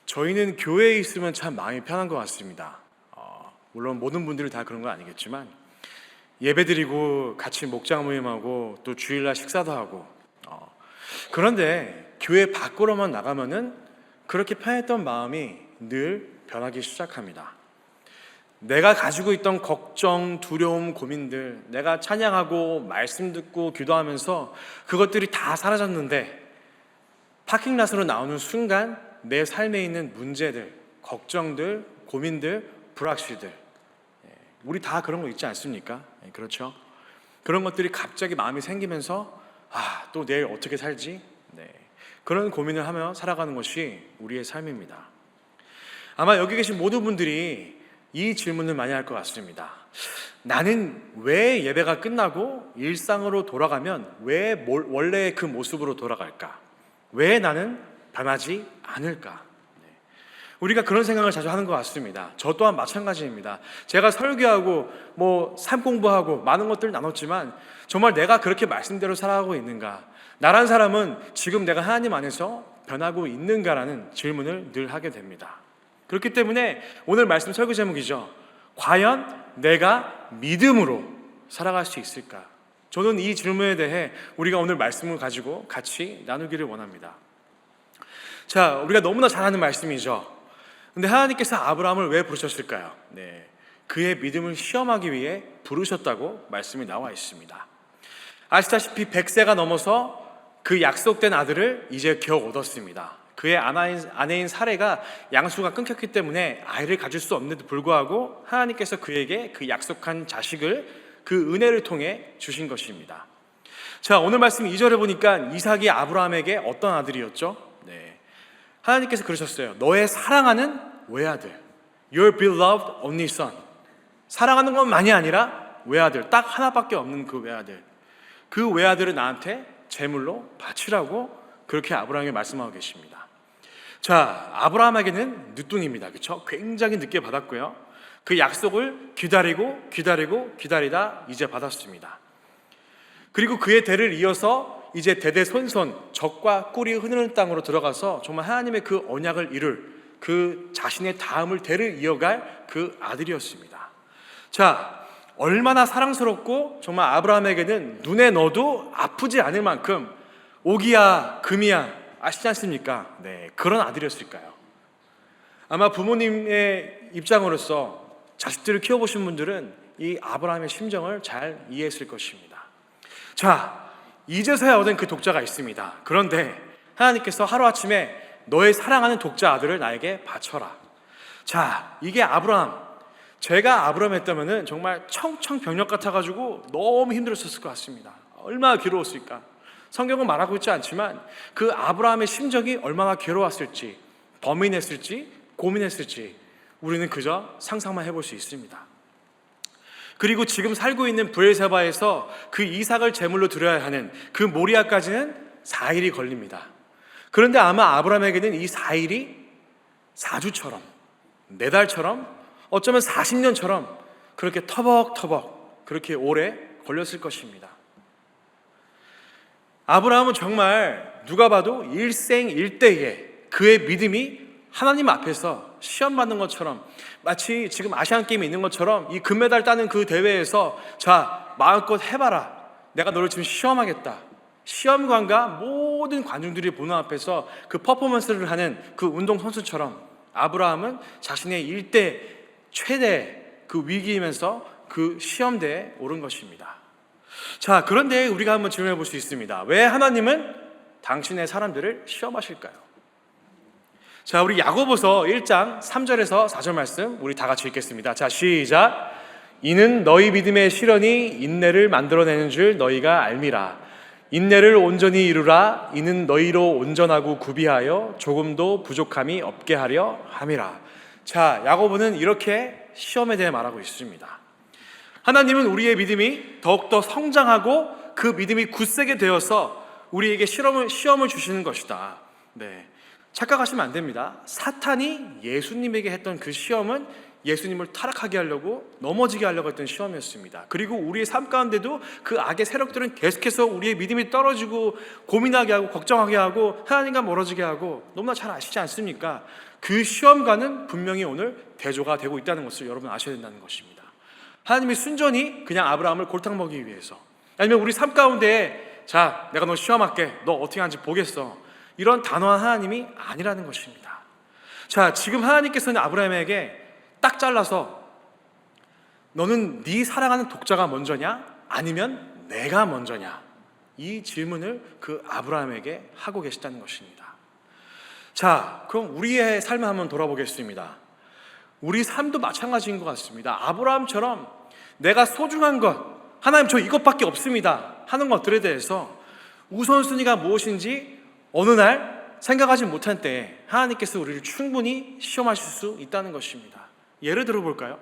저희는 교회에 있으면 참 마음이 편한 것 같습니다. 물론 모든 분들이 다 그런 건 아니겠지만 예배드리고 같이 목장 모임하고 또 주일날 식사도 하고 그런데 교회 밖으로만 나가면은 그렇게 편했던 마음이 늘 변하기 시작합니다. 내가 가지고 있던 걱정, 두려움, 고민들, 내가 찬양하고 말씀 듣고 기도하면서 그것들이 다 사라졌는데 파킹랏으로 나오는 순간 내 삶에 있는 문제들, 걱정들, 고민들, 불확실들, 우리 다 그런 거 있지 않습니까? 그렇죠? 그런 것들이 갑자기 마음이 생기면서 또 내일 어떻게 살지? 그런 고민을 하며 살아가는 것이 우리의 삶입니다. 아마 여기 계신 모든 분들이 이 질문을 많이 할 것 같습니다. 나는 왜 예배가 끝나고 일상으로 돌아가면 왜 원래의 그 모습으로 돌아갈까? 왜 나는 변하지 않을까? 우리가 그런 생각을 자주 하는 것 같습니다. 저 또한 마찬가지입니다. 제가 설교하고 삶 공부하고 많은 것들을 나눴지만 정말 내가 그렇게 말씀대로 살아가고 있는가? 나란 사람은 지금 내가 하나님 안에서 변하고 있는가라는 질문을 늘 하게 됩니다. 그렇기 때문에 오늘 말씀 설교 제목이죠. 과연 내가 믿음으로 살아갈 수 있을까? 저는 이 질문에 대해 우리가 오늘 말씀을 가지고 같이 나누기를 원합니다. 자, 우리가 너무나 잘 아는 말씀이죠. 근데 하나님께서 아브라함을 왜 부르셨을까요? 그의 믿음을 시험하기 위해 부르셨다고 말씀이 나와 있습니다. 아시다시피 100세가 넘어서 그 약속된 아들을 이제 겨우 얻었습니다. 그의 아내인 사레가 양수가 끊겼기 때문에 아이를 가질 수 없는데도 불구하고 하나님께서 그에게 그 약속한 자식을 그 은혜를 통해 주신 것입니다. 자, 오늘 말씀 2절에 보니까 이삭이 아브라함에게 어떤 아들이었죠? 하나님께서 그러셨어요. 너의 사랑하는 외아들, Your beloved only son. 사랑하는 것만이 아니라 외아들, 딱 하나밖에 없는 그 외아들, 그 외아들을 나한테 제물로 바치라고 그렇게 아브라함에게 말씀하고 계십니다. 자, 아브라함에게는 늦둥입니다. 그렇죠? 굉장히 늦게 받았고요. 그 약속을 기다리다 이제 받았습니다. 그리고 그의 대를 이어서 이제 대대손손 적과 꿀이 흐르는 땅으로 들어가서 정말 하나님의 그 언약을 이룰 그 자신의 다음을 대를 이어갈 그 아들이었습니다. 자, 얼마나 사랑스럽고 정말 아브라함에게는 눈에 넣어도 아프지 않을 만큼 오기야 금이야 아시지 않습니까? 그런 아들이었을까요? 아마 부모님의 입장으로서 자식들을 키워보신 분들은 이 아브라함의 심정을 잘 이해했을 것입니다. 자, 이제서야 얻은 그 독자가 있습니다. 그런데 하나님께서 하루아침에 너의 사랑하는 독자 아들을 나에게 바쳐라. 자, 이게 아브라함, 제가 아브라함이었다면 정말 청청병력 같아가지고 너무 힘들었을 것 같습니다. 얼마나 괴로웠을까? 성경은 말하고 있지 않지만 그 아브라함의 심정이 얼마나 괴로웠을지, 범인했을지, 고민했을지 우리는 그저 상상만 해볼 수 있습니다. 그리고 지금 살고 있는 브엘세바에서 그 이삭을 제물로 드려야 하는 그 모리아까지는 4일이 걸립니다. 그런데 아마 아브라함에게는 이 4일이 4주처럼, 4달처럼, 어쩌면 40년처럼 그렇게 터벅터벅 그렇게 오래 걸렸을 것입니다. 아브라함은 정말 누가 봐도 일생일대에 그의 믿음이 하나님 앞에서 시험받는 것처럼, 마치 지금 아시안게임이 있는 것처럼 이 금메달 따는 그 대회에서 자, 마음껏 해봐라, 내가 너를 지금 시험하겠다, 시험관과 모든 관중들이 보는 앞에서 그 퍼포먼스를 하는 그 운동선수처럼 아브라함은 자신의 일대 최대 그 위기이면서 그 시험대에 오른 것입니다. 자, 그런데 우리가 한번 질문해 볼 수 있습니다. 왜 하나님은 당신의 사람들을 시험하실까요? 자, 우리 야고보서 1장 3절에서 4절 말씀 우리 다 같이 읽겠습니다. 자, 시작. 이는 너희 믿음의 시련이 인내를 만들어내는 줄 너희가 알미라. 인내를 온전히 이루라. 이는 너희로 온전하고 구비하여 조금도 부족함이 없게 하려 함이라. 자, 야고보는 이렇게 시험에 대해 말하고 있습니다. 하나님은 우리의 믿음이 더욱더 성장하고 그 믿음이 굳세게 되어서 우리에게 시험을 주시는 것이다. 착각하시면 안 됩니다. 사탄이 예수님에게 했던 그 시험은 예수님을 타락하게 하려고, 넘어지게 하려고 했던 시험이었습니다. 그리고 우리의 삶 가운데도 그 악의 세력들은 계속해서 우리의 믿음이 떨어지고 고민하게 하고 걱정하게 하고 하나님과 멀어지게 하고, 너무나 잘 아시지 않습니까? 그 시험과는 분명히 오늘 대조가 되고 있다는 것을 여러분 아셔야 된다는 것입니다. 하나님이 순전히 그냥 아브라함을 골탕 먹이기 위해서, 아니면 우리 삶 가운데 자, 내가 너 시험할게, 너 어떻게 하는지 보겠어, 이런 단호한 하나님이 아니라는 것입니다. 자, 지금 하나님께서는 아브라함에게 딱 잘라서 너는 네 사랑하는 독자가 먼저냐 아니면 내가 먼저냐, 이 질문을 그 아브라함에게 하고 계시다는 것입니다. 자, 그럼 우리의 삶을 한번 돌아보겠습니다. 우리 삶도 마찬가지인 것 같습니다. 아브라함처럼 내가 소중한 것, 하나님 저 이것밖에 없습니다 하는 것들에 대해서 우선순위가 무엇인지 어느 날 생각하지 못한 때에 하나님께서 우리를 충분히 시험하실 수 있다는 것입니다. 예를 들어 볼까요?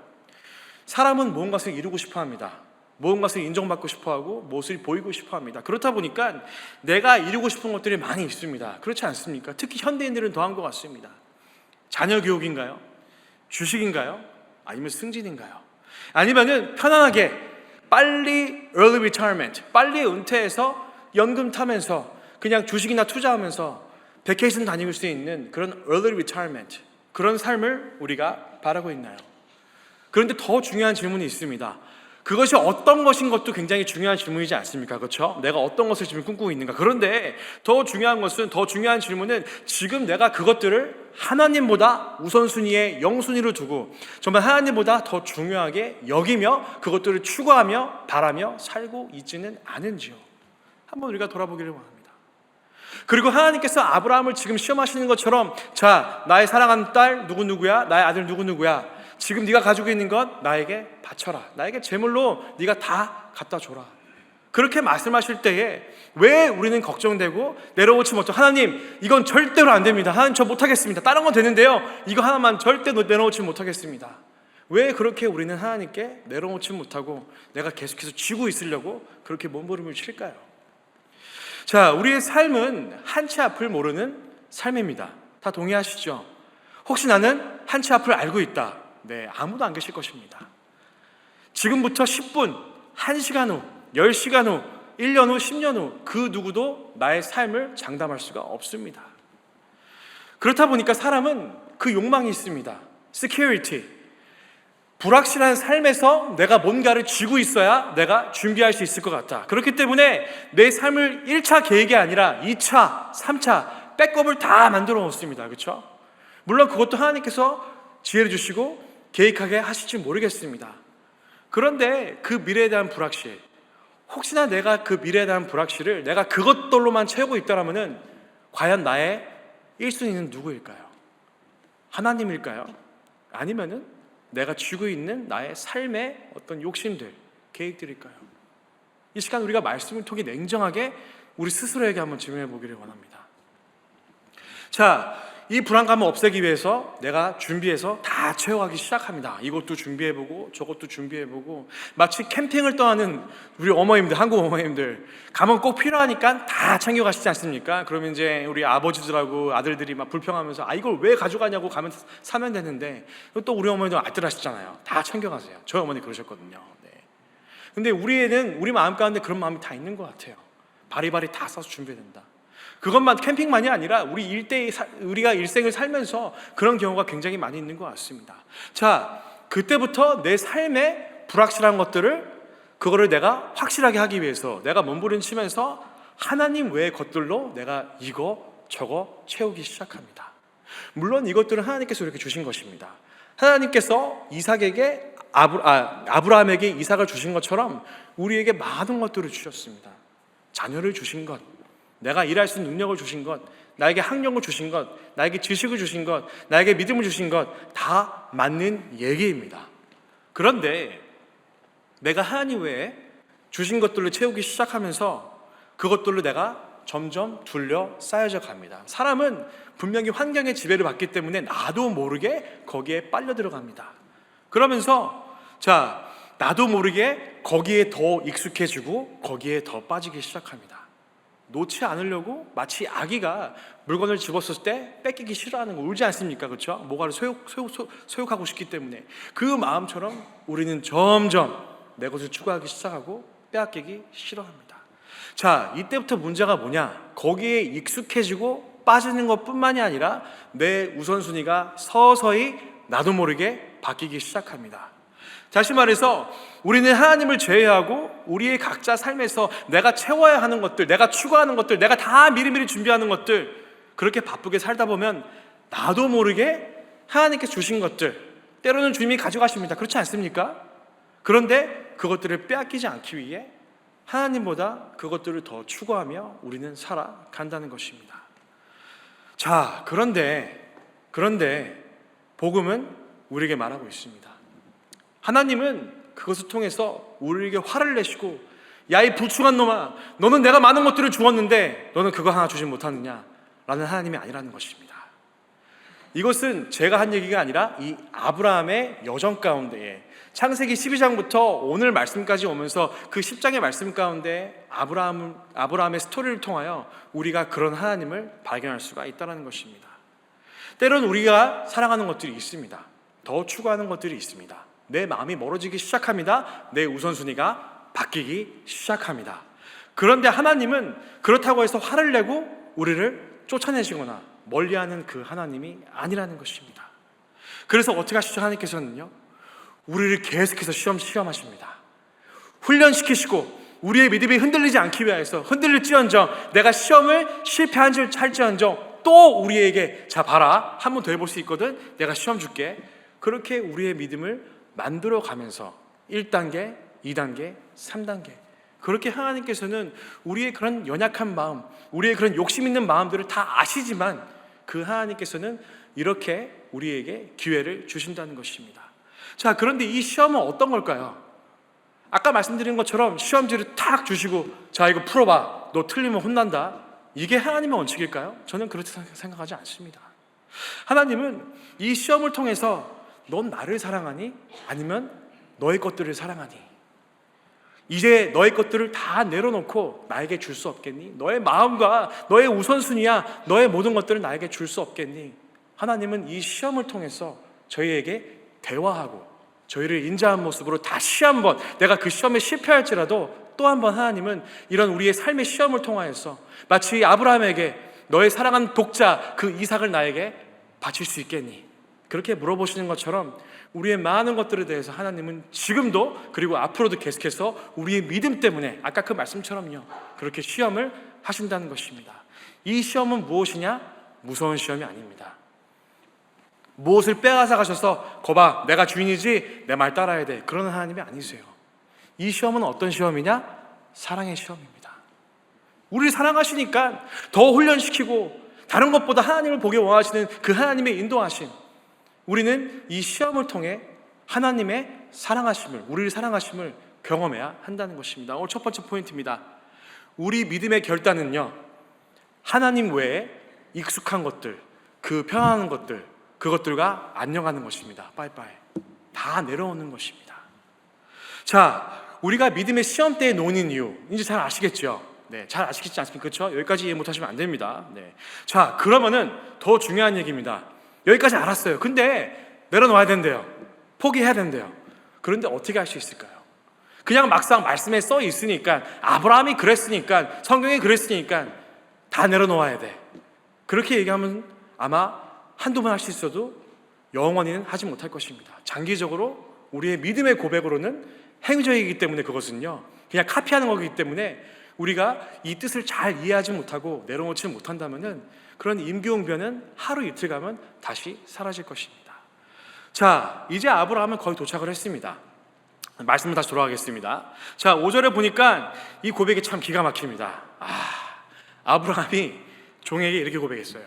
사람은 무언가를 이루고 싶어 합니다. 무언가를 인정받고 싶어 하고 무엇을 보이고 싶어 합니다. 그렇다 보니까 내가 이루고 싶은 것들이 많이 있습니다. 그렇지 않습니까? 특히 현대인들은 더한 것 같습니다. 자녀 교육인가요? 주식인가요? 아니면 승진인가요? 아니면은 편안하게 빨리 early retirement, 빨리 은퇴해서 연금 타면서 그냥 주식이나 투자하면서 베케이션 다닐 수 있는 그런 early retirement, 그런 삶을 우리가 바라고 있나요? 그런데 더 중요한 질문이 있습니다. 그것이 어떤 것인 것도 굉장히 중요한 질문이지 않습니까? 그렇죠? 내가 어떤 것을 지금 꿈꾸고 있는가? 그런데 더 중요한 질문은 지금 내가 그것들을 하나님보다 우선순위에 영순위로 두고 정말 하나님보다 더 중요하게 여기며 그것들을 추구하며 바라며 살고 있지는 않은지요? 한번 우리가 돌아보기를 원합니다. 그리고 하나님께서 아브라함을 지금 시험하시는 것처럼, 자, 나의 사랑하는 딸 누구누구야, 나의 아들 누구누구야, 지금 네가 가지고 있는 것 나에게 바쳐라, 나에게 제물로 네가 다 갖다 줘라, 그렇게 말씀하실 때에 왜 우리는 걱정되고 내려오지 못하고, 하나님 이건 절대로 안 됩니다, 하나님 저 못하겠습니다, 다른 건 되는데요 이거 하나만 절대 내려오지 못하겠습니다, 왜 그렇게 우리는 하나님께 내려오지 못하고 내가 계속해서 쥐고 있으려고 그렇게 몸부림을 칠까요? 자, 우리의 삶은 한 치 앞을 모르는 삶입니다. 다 동의하시죠? 혹시 나는 한 치 앞을 알고 있다? 네, 아무도 안 계실 것입니다. 지금부터 10분, 1시간 후, 10시간 후, 1년 후, 10년 후 그 누구도 나의 삶을 장담할 수가 없습니다. 그렇다 보니까 사람은 그 욕망이 있습니다. security, 불확실한 삶에서 내가 뭔가를 쥐고 있어야 내가 준비할 수 있을 것 같다. 그렇기 때문에 내 삶을 1차 계획이 아니라 2차, 3차 백업을 다 만들어 놓습니다. 그렇죠? 물론 그것도 하나님께서 지혜를 주시고 계획하게 하실지 모르겠습니다. 그런데 그 미래에 대한 불확실, 혹시나 내가 그 미래에 대한 불확실을 내가 그것들로만 채우고 있다면 과연 나의 1순위는 누구일까요? 하나님일까요? 아니면은 내가 쥐고 있는 나의 삶의 어떤 욕심들, 계획들일까요? 이 시간 우리가 말씀을 통해 냉정하게 우리 스스로에게 한번 질문해 보기를 원합니다. 자, 이 불안감을 없애기 위해서 내가 준비해서 다 채워가기 시작합니다. 이것도 준비해보고 저것도 준비해보고, 마치 캠핑을 떠나는 우리 어머님들, 한국 어머님들 가면 꼭 필요하니까 다 챙겨가시지 않습니까? 그러면 이제 우리 아버지들하고 아들들이 막 불평하면서 아 이걸 왜 가져가냐고, 가면 사면 되는데, 또 우리 어머니도 알뜰하시잖아요. 다 챙겨가세요. 저희 어머니 그러셨거든요. 네. 근데 우리 마음 가운데 그런 마음이 다 있는 것 같아요. 바리바리 다 써서 준비해야 된다. 그것만, 캠핑만이 아니라 우리가 일생을 살면서 그런 경우가 굉장히 많이 있는 것 같습니다. 자, 그때부터 내 삶에 불확실한 것들을, 그거를 내가 확실하게 하기 위해서 내가 몸부림치면서 하나님 외의 것들로 내가 이거 저거 채우기 시작합니다. 물론 이것들은 하나님께서 이렇게 주신 것입니다. 하나님께서 이삭에게 아브라함에게 이삭을 주신 것처럼 우리에게 많은 것들을 주셨습니다. 자녀를 주신 것, 내가 일할 수 있는 능력을 주신 것, 나에게 학력을 주신 것, 나에게 지식을 주신 것, 나에게 믿음을 주신 것, 다 맞는 얘기입니다. 그런데 내가 하나님 외에 주신 것들로 채우기 시작하면서 그것들로 내가 점점 둘러싸여져 갑니다. 사람은 분명히 환경의 지배를 받기 때문에 나도 모르게 거기에 빨려 들어갑니다. 그러면서 자, 나도 모르게 거기에 더 익숙해지고 거기에 더 빠지기 시작합니다. 놓지 않으려고 마치 아기가 물건을 집었을 때 뺏기기 싫어하는 거, 울지 않습니까? 그렇죠? 뭐가를 소욕하고 싶기 때문에 그 마음처럼 우리는 점점 내 것을 추구하기 시작하고 빼앗기기 싫어합니다. 자, 이때부터 문제가 뭐냐? 거기에 익숙해지고 빠지는 것뿐만이 아니라 내 우선순위가 서서히 나도 모르게 바뀌기 시작합니다. 다시 말해서 우리는 하나님을 제외하고 우리의 각자 삶에서 내가 채워야 하는 것들, 내가 추구하는 것들, 내가 다 미리미리 준비하는 것들, 그렇게 바쁘게 살다 보면 나도 모르게 하나님께 주신 것들, 때로는 주님이 가져가십니다. 그렇지 않습니까? 그런데 그것들을 빼앗기지 않기 위해 하나님보다 그것들을 더 추구하며 우리는 살아간다는 것입니다. 자, 그런데 복음은 우리에게 말하고 있습니다. 하나님은 그것을 통해서 우리에게 화를 내시고, 야, 이 불충한 놈아, 너는 내가 많은 것들을 주었는데 너는 그거 하나 주지 못하느냐? 라는 하나님이 아니라는 것입니다. 이것은 제가 한 얘기가 아니라 이 아브라함의 여정 가운데에 창세기 12장부터 오늘 말씀까지 오면서 그 10장의 말씀 가운데 아브라함의 스토리를 통하여 우리가 그런 하나님을 발견할 수가 있다는 것입니다. 때로는 우리가 사랑하는 것들이 있습니다. 더 추구하는 것들이 있습니다. 내 마음이 멀어지기 시작합니다. 내 우선순위가 바뀌기 시작합니다. 그런데 하나님은 그렇다고 해서 화를 내고 우리를 쫓아내시거나 멀리하는 그 하나님이 아니라는 것입니다. 그래서 어떻게 하시죠? 하나님께서는요, 우리를 계속해서 시험하십니다. 훈련시키시고 우리의 믿음이 흔들리지 않기 위해서 흔들릴지언정, 내가 시험을 실패한 줄 할지언정 또 우리에게, 자 봐라, 한 번 더 해볼 수 있거든, 내가 시험 줄게. 그렇게 우리의 믿음을 만들어 가면서 1단계, 2단계, 3단계, 그렇게 하나님께서는 우리의 그런 연약한 마음, 우리의 그런 욕심 있는 마음들을 다 아시지만 그 하나님께서는 이렇게 우리에게 기회를 주신다는 것입니다. 자, 그런데 이 시험은 어떤 걸까요? 아까 말씀드린 것처럼 시험지를 탁 주시고, 자 이거 풀어봐, 너 틀리면 혼난다, 이게 하나님의 원칙일까요? 저는 그렇게 생각하지 않습니다. 하나님은 이 시험을 통해서 넌 나를 사랑하니? 아니면 너의 것들을 사랑하니? 이제 너의 것들을 다 내려놓고 나에게 줄 수 없겠니? 너의 마음과 너의 우선순위야, 너의 모든 것들을 나에게 줄 수 없겠니? 하나님은 이 시험을 통해서 저희에게 대화하고 저희를 인자한 모습으로 다시 한번, 내가 그 시험에 실패할지라도 또 한 번 하나님은 이런 우리의 삶의 시험을 통하여서 마치 아브라함에게 너의 사랑하는 독자 그 이삭을 나에게 바칠 수 있겠니? 그렇게 물어보시는 것처럼 우리의 많은 것들에 대해서 하나님은 지금도 그리고 앞으로도 계속해서 우리의 믿음 때문에 아까 그 말씀처럼요, 그렇게 시험을 하신다는 것입니다. 이 시험은 무엇이냐? 무서운 시험이 아닙니다. 무엇을 빼앗아 가셔서 거봐, 내가 주인이지, 내 말 따라야 돼, 그런 하나님이 아니세요. 이 시험은 어떤 시험이냐? 사랑의 시험입니다. 우리를 사랑하시니까 더 훈련시키고 다른 것보다 하나님을 보기 원하시는 그 하나님의 인도하심, 우리는 이 시험을 통해 하나님의 사랑하심을, 우리를 사랑하심을 경험해야 한다는 것입니다. 오늘 첫 번째 포인트입니다. 우리 믿음의 결단은요, 하나님 외에 익숙한 것들, 그 편안한 것들, 그것들과 안녕하는 것입니다. 빠이빠이. 다 내려오는 것입니다. 자, 우리가 믿음의 시험대에 놓는 이유, 이제 잘 아시겠죠? 네, 잘 아시겠지 않습니까? 그렇죠? 여기까지 이해 못하시면 안 됩니다. 네. 자, 그러면은 더 중요한 얘기입니다. 여기까지 알았어요. 근데 내려놓아야 된대요. 포기해야 된대요. 그런데 어떻게 할 수 있을까요? 그냥 막상 말씀에 써 있으니까, 아브라함이 그랬으니까, 성경이 그랬으니까 다 내려놓아야 돼, 그렇게 얘기하면 아마 한두 번 할 수 있어도 영원히는 하지 못할 것입니다. 장기적으로 우리의 믿음의 고백으로는 행위적이기 때문에, 그것은요 그냥 카피하는 거기 때문에 우리가 이 뜻을 잘 이해하지 못하고 내려놓지 못한다면은 그런 임기응변은 하루 이틀 가면 다시 사라질 것입니다. 자, 이제 아브라함은 거의 도착을 했습니다. 말씀을 다시 돌아가겠습니다. 자, 5절에 보니까 이 고백이 참 기가 막힙니다. 아브라함이 종에게 이렇게 고백했어요.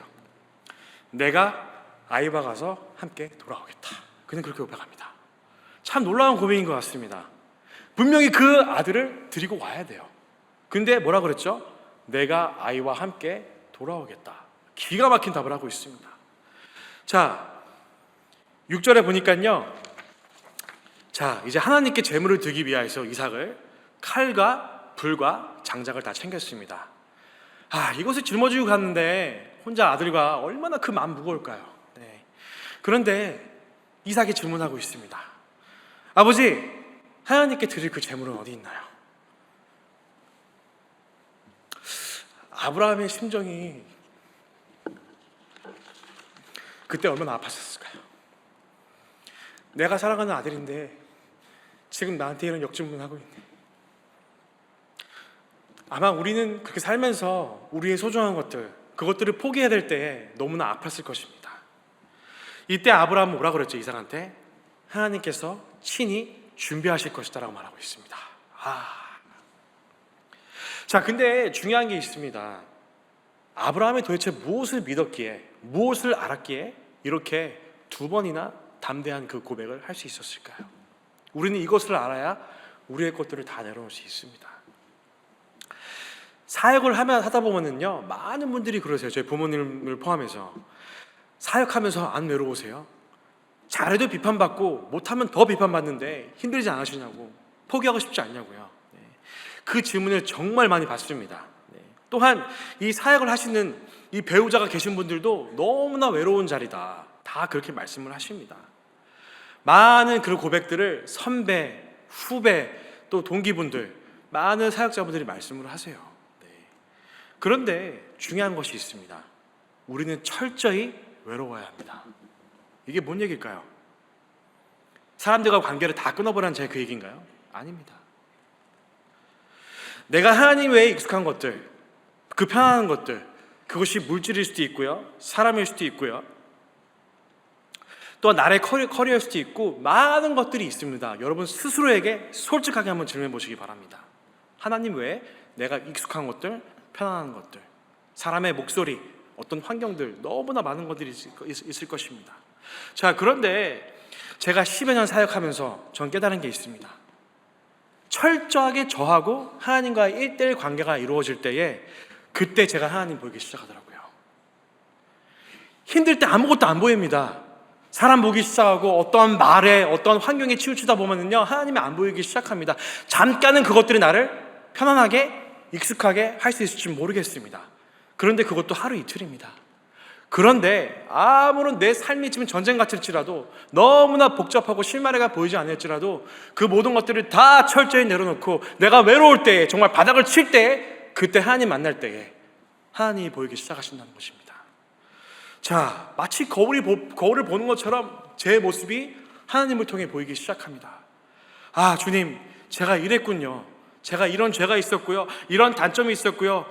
내가 아이와 가서 함께 돌아오겠다. 그냥 그렇게 고백합니다. 참 놀라운 고백인 것 같습니다. 분명히 그 아들을 데리고 와야 돼요. 근데 뭐라 그랬죠? 내가 아이와 함께 돌아오겠다. 기가 막힌 답을 하고 있습니다. 자, 6절에 보니까요, 자, 이제 하나님께 제물을 드리기 위해서 이삭을 칼과 불과 장작을 다 챙겼습니다. 이것을 짊어지고 갔는데 혼자 아들과 얼마나 그 마음 무거울까요? 네. 그런데 이삭이 질문하고 있습니다. 아버지, 하나님께 드릴 그 재물은 어디 있나요? 아브라함의 심정이 그때 얼마나 아팠었을까요? 내가 사랑하는 아들인데 지금 나한테 이런 역질문하고 있네. 아마 우리는 그렇게 살면서 우리의 소중한 것들, 그것들을 포기해야 될 때에 너무나 아팠을 것입니다. 이때 아브라함은 뭐라 그랬죠? 이삭한테 하나님께서 친히 준비하실 것이다 라고 말하고 있습니다. 자, 근데 중요한 게 있습니다. 아브라함이 도대체 무엇을 믿었기에, 무엇을 알았기에 이렇게 두 번이나 담대한 그 고백을 할 수 있었을까요? 우리는 이것을 알아야 우리의 것들을 다 내려놓을 수 있습니다. 사역을 하다 보면은요, 많은 분들이 그러세요. 저희 부모님을 포함해서 사역하면서 안 외로우세요? 잘해도 비판받고 못하면 더 비판받는데 힘들지 않으시냐고, 포기하고 싶지 않냐고요. 그 질문을 정말 많이 받습니다. 또한 이 사역을 하시는 이 배우자가 계신 분들도 너무나 외로운 자리다, 다 그렇게 말씀을 하십니다. 많은 그런 고백들을 선배, 후배, 또 동기분들, 많은 사역자분들이 말씀을 하세요. 그런데 중요한 것이 있습니다. 우리는 철저히 외로워야 합니다. 이게 뭔 얘기일까요? 사람들과 관계를 다 끊어버리는 제 그 얘기인가요? 아닙니다. 내가 하나님 외에 익숙한 것들, 그 편안한 것들, 그것이 물질일 수도 있고요, 사람일 수도 있고요, 또 나의 커리어일 수도 있고, 많은 것들이 있습니다. 여러분 스스로에게 솔직하게 한번 질문해 보시기 바랍니다. 하나님 외에 내가 익숙한 것들, 편안한 것들, 사람의 목소리, 어떤 환경들, 너무나 많은 것들이 있을 것입니다. 자, 그런데 제가 10여 년 사역하면서 전 깨달은 게 있습니다. 철저하게 저하고 하나님과의 1:1 관계가 이루어질 때에 그때 제가 하나님 보이기 시작하더라고요. 힘들 때 아무것도 안 보입니다. 사람 보기 시작하고 어떤 말에 어떤 환경에 치우치다 보면은요, 하나님이 안 보이기 시작합니다. 잠깐은 그것들이 나를 편안하게 익숙하게 할 수 있을지 모르겠습니다. 그런데 그것도 하루 이틀입니다. 그런데 아무런 내 삶이 지금 전쟁 같을지라도, 너무나 복잡하고 실마리가 보이지 않을지라도 그 모든 것들을 다 철저히 내려놓고 내가 외로울 때에, 정말 바닥을 칠 때에, 그때 하나님 만날 때에 하나님이 보이기 시작하신다는 것입니다. 자, 마치 거울을 보는 것처럼 제 모습이 하나님을 통해 보이기 시작합니다. 주님, 제가 이랬군요. 제가 이런 죄가 있었고요, 이런 단점이 있었고요,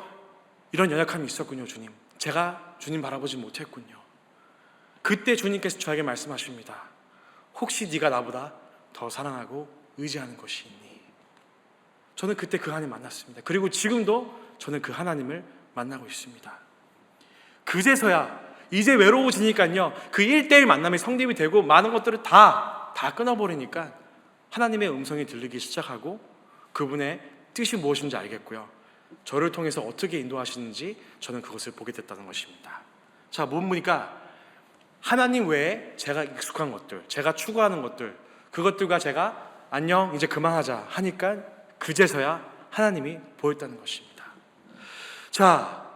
이런 연약함이 있었군요. 주님, 제가 주님 바라보지 못했군요. 그때 주님께서 저에게 말씀하십니다. 혹시 네가 나보다 더 사랑하고 의지하는 것이 있니? 저는 그때 그 하나님 만났습니다. 그리고 지금도 저는 그 하나님을 만나고 있습니다. 그제서야, 이제 외로워지니까요, 그 1:1 만남이 성립이 되고 많은 것들을 다 끊어버리니까 하나님의 음성이 들리기 시작하고 그분의 뜻이 무엇인지 알겠고요, 저를 통해서 어떻게 인도하시는지 저는 그것을 보게 됐다는 것입니다. 자, 뭡니까? 하나님 외에 제가 익숙한 것들, 제가 추구하는 것들, 그것들과 제가 안녕, 이제 그만하자 하니까 그제서야 하나님이 보였다는 것입니다. 자,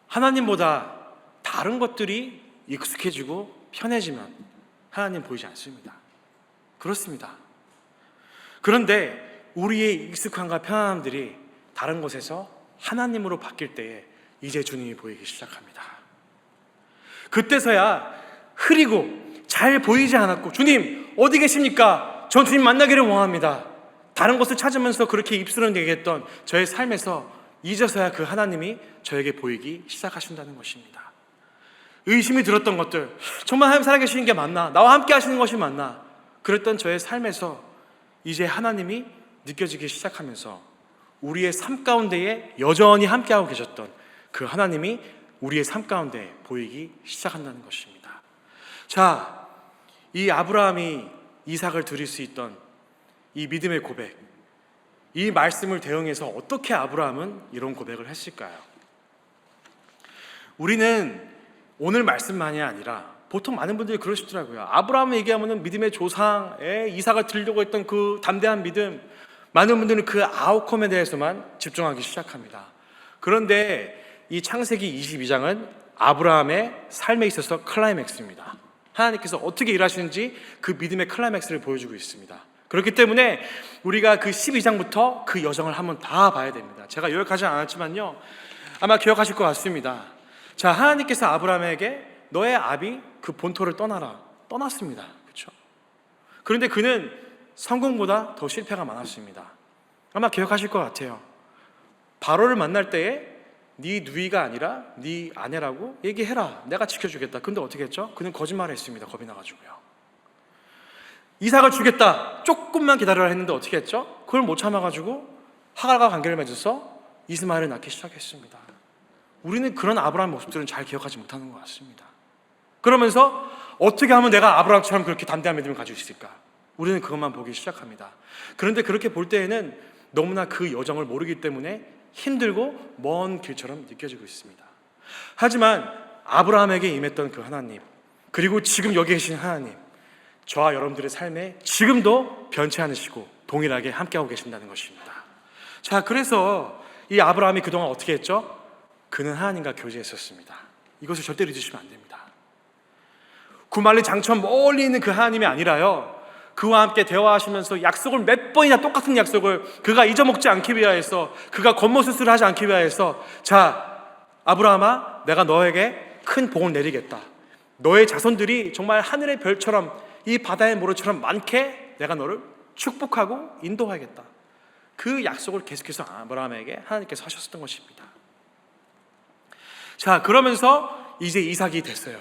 하나님보다 다른 것들이 익숙해지고 편해지면 하나님 보이지 않습니다. 그렇습니다. 그런데 우리의 익숙함과 편안함들이 다른 곳에서 하나님으로 바뀔 때에 이제 주님이 보이기 시작합니다. 그때서야 흐리고 잘 보이지 않았고, 주님 어디 계십니까? 전 주님 만나기를 원합니다, 다른 것을 찾으면서 그렇게 입술은 얘기했던 저의 삶에서 이제서야 그 하나님이 저에게 보이기 시작하신다는 것입니다. 의심이 들었던 것들, 정말 하나님 살아계시는 게 맞나? 나와 함께 하시는 것이 맞나? 그랬던 저의 삶에서 이제 하나님이 느껴지기 시작하면서 우리의 삶 가운데에 여전히 함께하고 계셨던 그 하나님이 우리의 삶 가운데 보이기 시작한다는 것입니다. 자, 이 아브라함이 이삭을 드릴 수 있던 이 믿음의 고백, 이 말씀을 대응해서 어떻게 아브라함은 이런 고백을 했을까요? 우리는 오늘 말씀만이 아니라 보통 많은 분들이 그러시더라고요. 아브라함을 얘기하면 믿음의 조상에 이삭을 드리려고 했던 그 담대한 믿음, 많은 분들은 그 아웃컴에 대해서만 집중하기 시작합니다. 그런데 이 창세기 22장은 아브라함의 삶에 있어서 클라이맥스입니다. 하나님께서 어떻게 일하시는지 그 믿음의 클라이맥스를 보여주고 있습니다. 그렇기 때문에 우리가 그 12장부터 그 여정을 한번 다 봐야 됩니다. 제가 요약하지 않았지만요, 아마 기억하실 것 같습니다. 자, 하나님께서 아브라함에게 너의 아비 그 본토를 떠나라, 떠났습니다. 그렇죠? 그런데 그는 성공보다 더 실패가 많았습니다. 아마 기억하실 것 같아요. 바로를 만날 때에 네 누이가 아니라 네 아내라고 얘기해라, 내가 지켜주겠다. 근데 어떻게 했죠? 그는 거짓말을 했습니다. 겁이 나가지고요. 이삭을 주겠다, 조금만 기다려라 했는데 어떻게 했죠? 그걸 못 참아가지고 하갈과 관계를 맺어서 이스마엘을 낳기 시작했습니다. 우리는 그런 아브라함 모습들은 잘 기억하지 못하는 것 같습니다. 그러면서 어떻게 하면 내가 아브라함처럼 그렇게 담대한 믿음을 가지고 있을까? 우리는 그것만 보기 시작합니다. 그런데 그렇게 볼 때에는 너무나 그 여정을 모르기 때문에 힘들고 먼 길처럼 느껴지고 있습니다. 하지만 아브라함에게 임했던 그 하나님, 그리고 지금 여기 계신 하나님, 저와 여러분들의 삶에 지금도 변치 않으시고 동일하게 함께하고 계신다는 것입니다. 자, 그래서 이 아브라함이 그동안 어떻게 했죠? 그는 하나님과 교제했었습니다. 이것을 절대 잊으시면 안 됩니다. 구말리 장천 멀리 있는 그 하나님이 아니라요, 그와 함께 대화하시면서 약속을 몇 번이나 똑같은 약속을 그가 잊어먹지 않기 위하여서, 그가 겉모술수를 하지 않기 위하여서, 자, 아브라함아, 내가 너에게 큰 복을 내리겠다. 너의 자손들이 정말 하늘의 별처럼 이 바다의 모래처럼 많게 내가 너를 축복하고 인도하겠다. 그 약속을 계속해서 아브라함에게 하나님께서 하셨던 것입니다. 자, 그러면서 이제 이삭이 됐어요.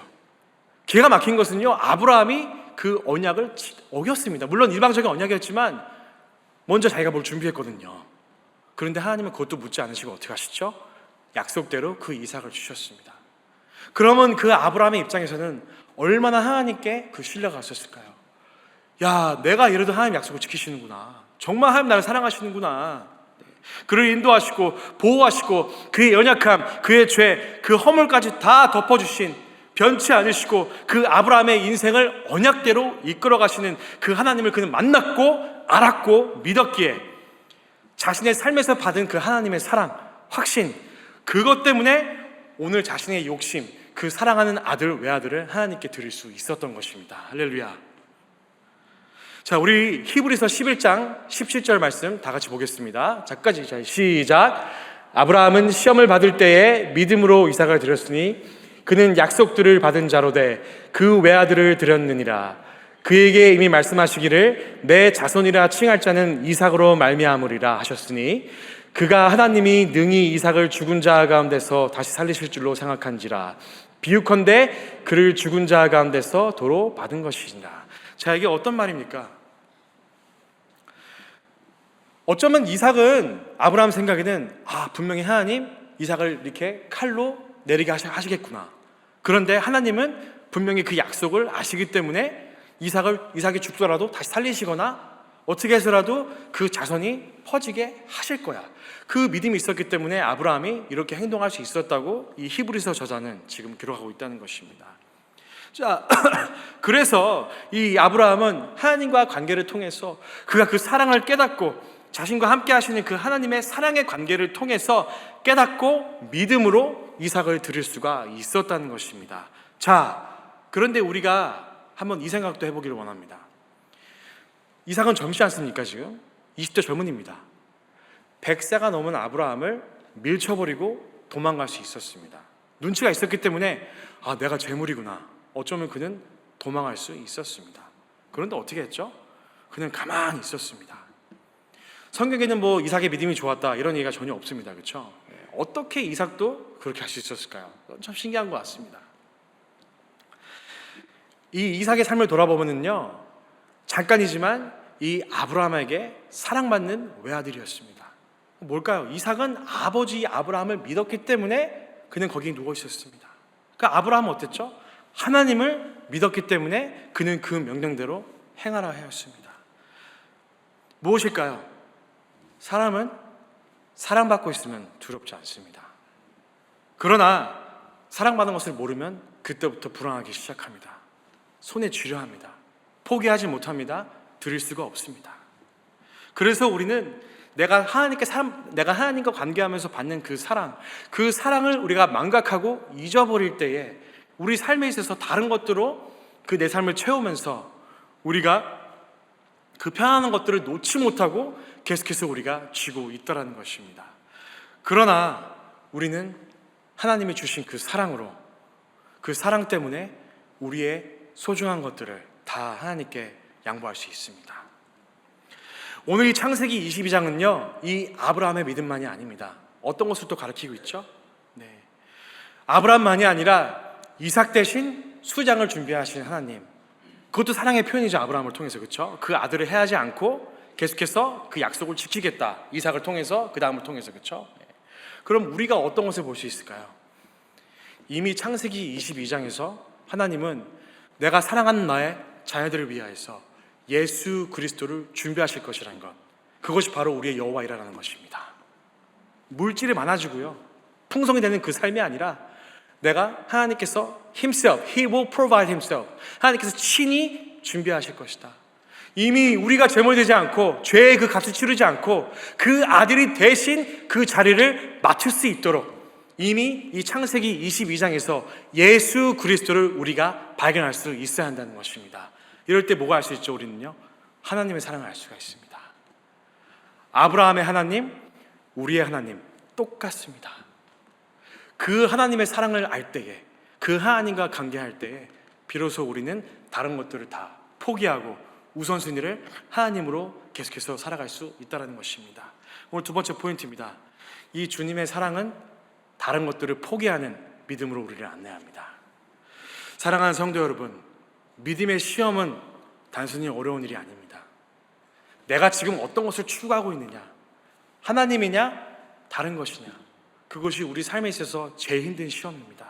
기가 막힌 것은요, 아브라함이 그 언약을 어겼습니다. 물론 일방적인 언약이었지만 먼저 자기가 뭘 준비했거든요. 그런데 하나님은 그것도 묻지 않으시고 어떻게 하시죠? 약속대로 그 이삭을 주셨습니다. 그러면 그 아브라함의 입장에서는 얼마나 하나님께 그 신뢰가 갔었을까요? 야, 내가 이래도 하나님 약속을 지키시는구나. 정말 하나님 나를 사랑하시는구나. 그를 인도하시고 보호하시고 그의 연약함, 그의 죄, 그 허물까지 다 덮어주신, 변치 않으시고 그 아브라함의 인생을 언약대로 이끌어 가시는 그 하나님을 그는 만났고 알았고 믿었기에 자신의 삶에서 받은 그 하나님의 사랑, 확신, 그것 때문에 오늘 자신의 욕심, 그 사랑하는 아들, 외아들을 하나님께 드릴 수 있었던 것입니다. 할렐루야. 자, 우리 히브리서 11장 17절 말씀 다 같이 보겠습니다. 자까지 시작. 아브라함은 시험을 받을 때에 믿음으로 이삭을 드렸으니 그는 약속들을 받은 자로 돼 그 외아들을 드렸느니라. 그에게 이미 말씀하시기를 내 자손이라 칭할 자는 이삭으로 말미암으리라 하셨으니 그가 하나님이 능히 이삭을 죽은 자 가운데서 다시 살리실 줄로 생각한지라. 비유컨대 그를 죽은 자 가운데서 도로 받은 것이니라. 자, 이게 어떤 말입니까? 어쩌면 이삭은 아브라함 생각에는 분명히 하나님 이삭을 이렇게 칼로 내리게 하시겠구나. 그런데 하나님은 분명히 그 약속을 아시기 때문에 이삭이 죽더라도 다시 살리시거나 어떻게 해서라도 그 자손이 퍼지게 하실 거야. 그 믿음이 있었기 때문에 아브라함이 이렇게 행동할 수 있었다고 이 히브리서 저자는 지금 기록하고 있다는 것입니다. 자, 그래서 이 아브라함은 하나님과 관계를 통해서 그가 그 사랑을 깨닫고 자신과 함께 하시는 그 하나님의 사랑의 관계를 통해서 깨닫고 믿음으로 이삭을 드릴 수가 있었다는 것입니다. 자, 그런데 우리가 한번 이 생각도 해보기를 원합니다. 이삭은 젊지 않습니까? 지금 20대 젊은입니다. 100세가 넘은 아브라함을 밀쳐버리고 도망갈 수 있었습니다. 눈치가 있었기 때문에 내가 죄물이구나. 어쩌면 그는 도망할 수 있었습니다. 그런데 어떻게 했죠? 그는 가만히 있었습니다. 성경에는 뭐 이삭의 믿음이 좋았다 이런 얘기가 전혀 없습니다. 그렇죠? 어떻게 이삭도 그렇게 할 수 있었을까요? 참 신기한 것 같습니다. 이 이삭의 삶을 돌아보면요, 잠깐이지만 이 아브라함에게 사랑받는 외아들이었습니다. 뭘까요? 이삭은 아버지 아브라함을 믿었기 때문에 그는 거기에 누워 있었습니다. 그러니까 아브라함은 어땠죠? 하나님을 믿었기 때문에 그는 그 명령대로 행하라 하였습니다. 무엇일까요? 사람은 사랑받고 있으면 두렵지 않습니다. 그러나 사랑받는 것을 모르면 그때부터 불안하기 시작합니다. 손에 쥐려 합니다. 포기하지 못합니다. 드릴 수가 없습니다. 그래서 우리는 내가 하나님과 관계하면서 받는 그 사랑을 우리가 망각하고 잊어버릴 때에 우리 삶에 있어서 다른 것들로 그 내 삶을 채우면서 우리가 그 편안한 것들을 놓지 못하고 계속해서 우리가 쥐고 있다라는 것입니다. 그러나 우리는 하나님이 주신 그 사랑으로, 그 사랑 때문에 우리의 소중한 것들을 다 하나님께 양보할 수 있습니다. 오늘 이 창세기 22장은요, 이 아브라함의 믿음만이 아닙니다. 어떤 것을 또 가르치고 있죠? 아브라함만이 아니라 이삭 대신 수장을 준비하신 하나님, 그것도 사랑의 표현이죠. 아브라함을 통해서, 그렇죠? 그 아들을 해하지 않고 계속해서 그 약속을 지키겠다. 이삭을 통해서, 그 다음을 통해서, 그렇죠? 그럼 우리가 어떤 것을 볼 수 있을까요? 이미 창세기 22장에서 하나님은 내가 사랑하는 나의 자녀들을 위하여서 예수 그리스도를 준비하실 것이라는 것, 그것이 바로 우리의 여호와이라는 것입니다. 물질이 많아지고요, 풍성이 되는 그 삶이 아니라 내가 하나님께서 Himself, He will provide Himself, 하나님께서 친히 준비하실 것이다. 이미 우리가 제물되지 않고 죄의 그 값을 치르지 않고 그 아들이 대신 그 자리를 맡을 수 있도록 이미 이 창세기 22장에서 예수 그리스도를 우리가 발견할 수 있어야 한다는 것입니다. 이럴 때 뭐가 알 수 있죠? 우리는요, 하나님의 사랑을 알 수가 있습니다. 아브라함의 하나님, 우리의 하나님 똑같습니다. 그 하나님의 사랑을 알 때에, 그 하나님과 관계할 때에 비로소 우리는 다른 것들을 다 포기하고 우선순위를 하나님으로 계속해서 살아갈 수 있다는 것입니다. 오늘 두 번째 포인트입니다. 이 주님의 사랑은 다른 것들을 포기하는 믿음으로 우리를 안내합니다. 사랑하는 성도 여러분, 믿음의 시험은 단순히 어려운 일이 아닙니다. 내가 지금 어떤 것을 추구하고 있느냐, 하나님이냐 다른 것이냐, 그것이 우리 삶에 있어서 제일 힘든 시험입니다.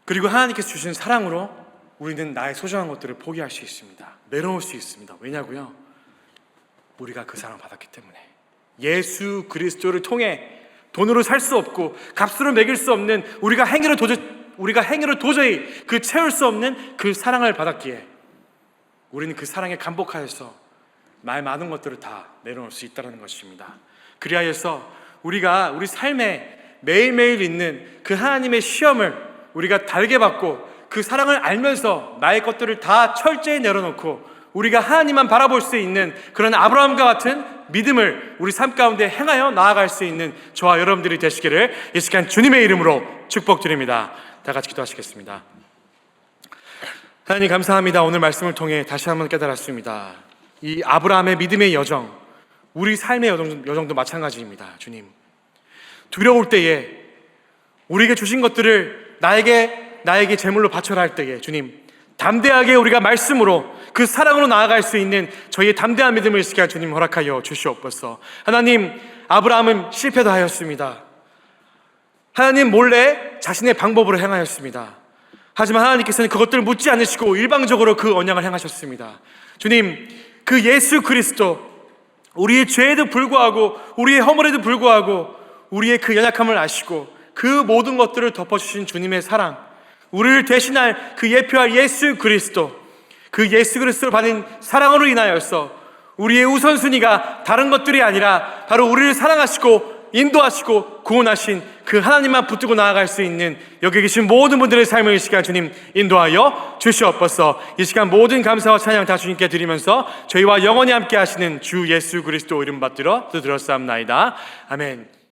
그리고 하나님께서 주신 사랑으로 우리는 나의 소중한 것들을 포기할 수 있습니다. 내려놓을 수 있습니다. 왜냐고요? 우리가 그 사랑을 받았기 때문에. 예수 그리스도를 통해 돈으로 살 수 없고 값으로 매길 수 없는, 우리가 행위로 도저히 그 채울 수 없는 그 사랑을 받았기에 우리는 그 사랑에 감복하여서 나의 많은 것들을 다 내려놓을 수 있다는 것입니다. 그리하여서 우리가 우리 삶에 매일매일 있는 그 하나님의 시험을 우리가 달게 받고 그 사랑을 알면서 나의 것들을 다 철저히 내려놓고 우리가 하나님만 바라볼 수 있는 그런 아브라함과 같은 믿음을 우리 삶 가운데 행하여 나아갈 수 있는 저와 여러분들이 되시기를 이 시간 주님의 이름으로 축복드립니다. 다 같이 기도하시겠습니다. 하나님 감사합니다. 오늘 말씀을 통해 다시 한번 깨달았습니다. 이 아브라함의 믿음의 여정, 우리 삶의 여정도 마찬가지입니다. 주님, 두려울 때에 우리에게 주신 것들을 나에게 제물로 바쳐라 할 때에 주님, 담대하게 우리가 말씀으로 그 사랑으로 나아갈 수 있는 저희의 담대한 믿음을 이 시간 주님 허락하여 주시옵소서. 하나님, 아브라함은 실패도 하였습니다. 하나님 몰래 자신의 방법으로 행하였습니다. 하지만 하나님께서는 그것들을 묻지 않으시고 일방적으로 그 언약을 행하셨습니다. 주님, 그 예수 그리스도, 우리의 죄에도 불구하고 우리의 허물에도 불구하고 우리의 그 연약함을 아시고 그 모든 것들을 덮어주신 주님의 사랑, 우리를 대신할 그 예표할 예수 그리스도, 그 예수 그리스도를 받은 사랑으로 인하여서 우리의 우선순위가 다른 것들이 아니라 바로 우리를 사랑하시고 인도하시고 구원하신 그 하나님만 붙들고 나아갈 수 있는 여기 계신 모든 분들의 삶을 이 시간 주님 인도하여 주시옵소서. 이 시간 모든 감사와 찬양 다 주님께 드리면서 저희와 영원히 함께 하시는 주 예수 그리스도 이름 받들어 드렸사옵나이다. 아멘.